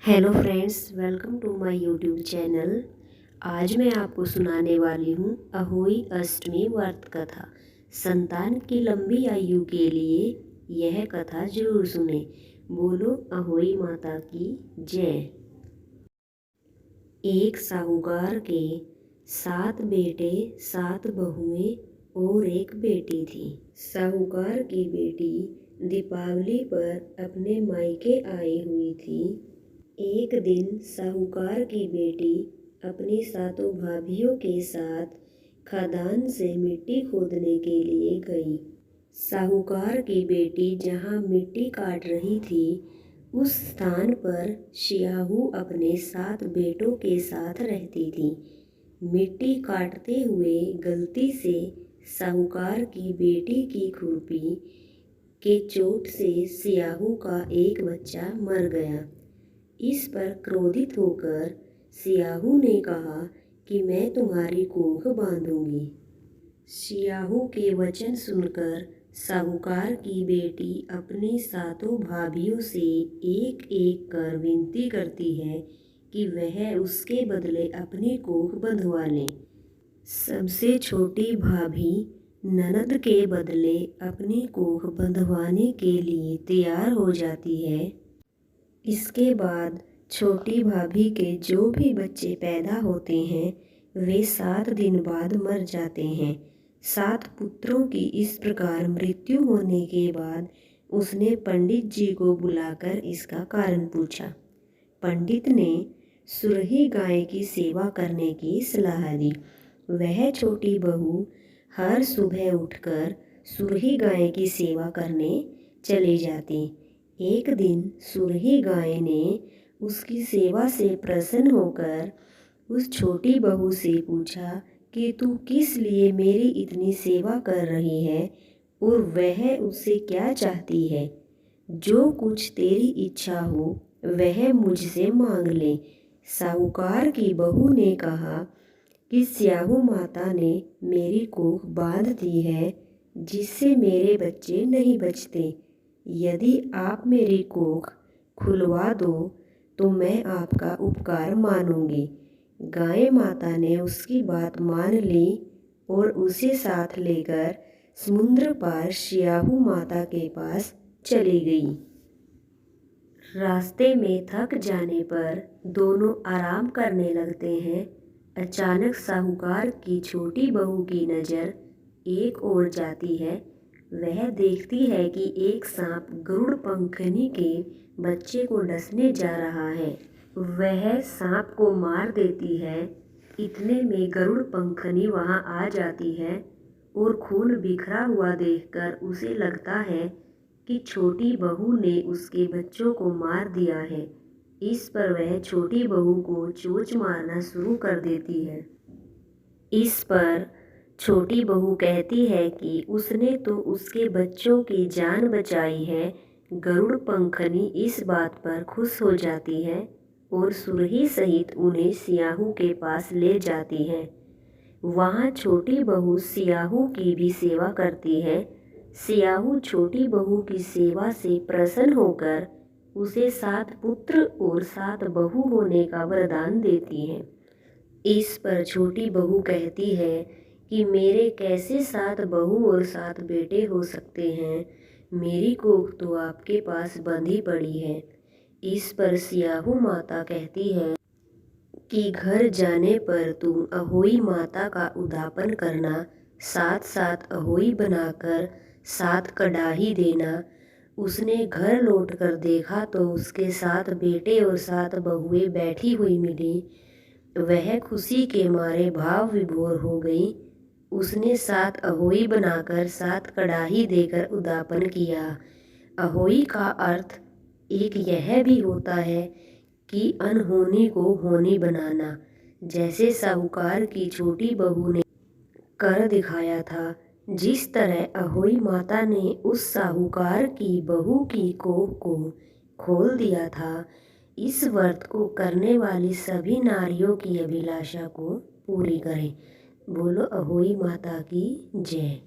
Hello friends, welcome to my YouTube channel. आज मैं आपको सुनाने वाली हूँ अहोई अष्टमी व्रत कथा। संतान की लंबी आयु के लिए यह कथा जरूर सुने। बोलो अहोई माता की जय। एक साहूकार के 7 बेटे 7 बहुएं और एक बेटी थी। साहूकार की बेटी दीपावली पर अपने मायके आई हुई थी। एक दिन साहूकार की बेटी अपनी सातों भाभियों के साथ खदान से मिट्टी खोदने के लिए गई। साहूकार की बेटी जहाँ मिट्टी काट रही थी, उस स्थान पर सियाहू अपने 7 बेटों के साथ रहती थी। मिट्टी काटते हुए गलती से साहूकार की बेटी की खुरपी के चोट से सियाहू का एक बच्चा मर गया। इस पर क्रोधित होकर सियाहू ने कहा कि मैं तुम्हारी कोख बांधूंगी। सियाहू के वचन सुनकर साहूकार की बेटी अपनी सातों भाभियों से एक एक कर विनती करती है कि वह उसके बदले अपनी कोख बंधवा लें। सबसे छोटी भाभी ननद के बदले अपनी कोख बंधवाने के लिए तैयार हो जाती है। इसके बाद छोटी भाभी के जो भी बच्चे पैदा होते हैं, वे 7 दिन बाद मर जाते हैं। 7 पुत्रों की इस प्रकार मृत्यु होने के बाद उसने पंडित जी को बुलाकर इसका कारण पूछा। पंडित ने सुरही गाय की सेवा करने की सलाह दी। वह छोटी बहू हर सुबह उठकर सुरही गाय की सेवा करने चली जाती। एक दिन सुरही गाय ने उसकी सेवा से प्रसन्न होकर उस छोटी बहू से पूछा कि तू किस लिए मेरी इतनी सेवा कर रही है और वह उससे क्या चाहती है। जो कुछ तेरी इच्छा हो वह मुझसे मांग ले। साहूकार की बहू ने कहा कि स्याहू माता ने मेरी कोख बांध दी है, जिससे मेरे बच्चे नहीं बचते। यदि आप मेरी कोख खुलवा दो तो मैं आपका उपकार मानूंगी। गाय माता ने उसकी बात मान ली और उसे साथ लेकर समुद्र पार सियाहू माता के पास चली गई। रास्ते में थक जाने पर दोनों आराम करने लगते हैं। अचानक साहूकार की छोटी बहू की नज़र एक ओर जाती है। वह देखती है कि एक सांप गरुड़ पंखनी के बच्चे को डसने जा रहा है। वह सांप को मार देती है। इतने में गरुड़ पंखनी वहां आ जाती है और खून बिखरा हुआ देखकर उसे लगता है कि छोटी बहू ने उसके बच्चों को मार दिया है। इस पर वह छोटी बहू को चोंच मारना शुरू कर देती है। इस पर छोटी बहू कहती है कि उसने तो उसके बच्चों की जान बचाई है। गरुड़ पंखनी इस बात पर खुश हो जाती है और सुरही सहित उन्हें सियाहू के पास ले जाती है। वहाँ छोटी बहू सियाहू की भी सेवा करती है। सियाहू छोटी बहू की सेवा से प्रसन्न होकर उसे 7 पुत्र और 7 बहू होने का वरदान देती है। इस पर छोटी बहू कहती है कि मेरे कैसे 7 बहू और 7 बेटे हो सकते हैं। मेरी कोख तो आपके पास बंधी पड़ी है। इस पर सियाहू माता कहती है कि घर जाने पर तुम अहोई माता का उद्यापन करना। 7 अहोई बनाकर 7 कड़ाही देना। उसने घर लौटकर देखा तो उसके 7 बेटे और 7 बहुएं बैठी हुई मिली। वह खुशी के मारे भाव विभोर हो गई। उसने 7 अहोई बनाकर 7 कड़ाही देकर उद्यापन किया। अहोई का अर्थ एक यह भी होता है कि अनहोनी को होनी बनाना, जैसे साहूकार की छोटी बहू ने कर दिखाया था। जिस तरह अहोई माता ने उस साहूकार की बहू की कोख को खोल दिया था। इस व्रत को करने वाली सभी नारियों की अभिलाषा को पूरी करें। बोलो अहोई माता की जय।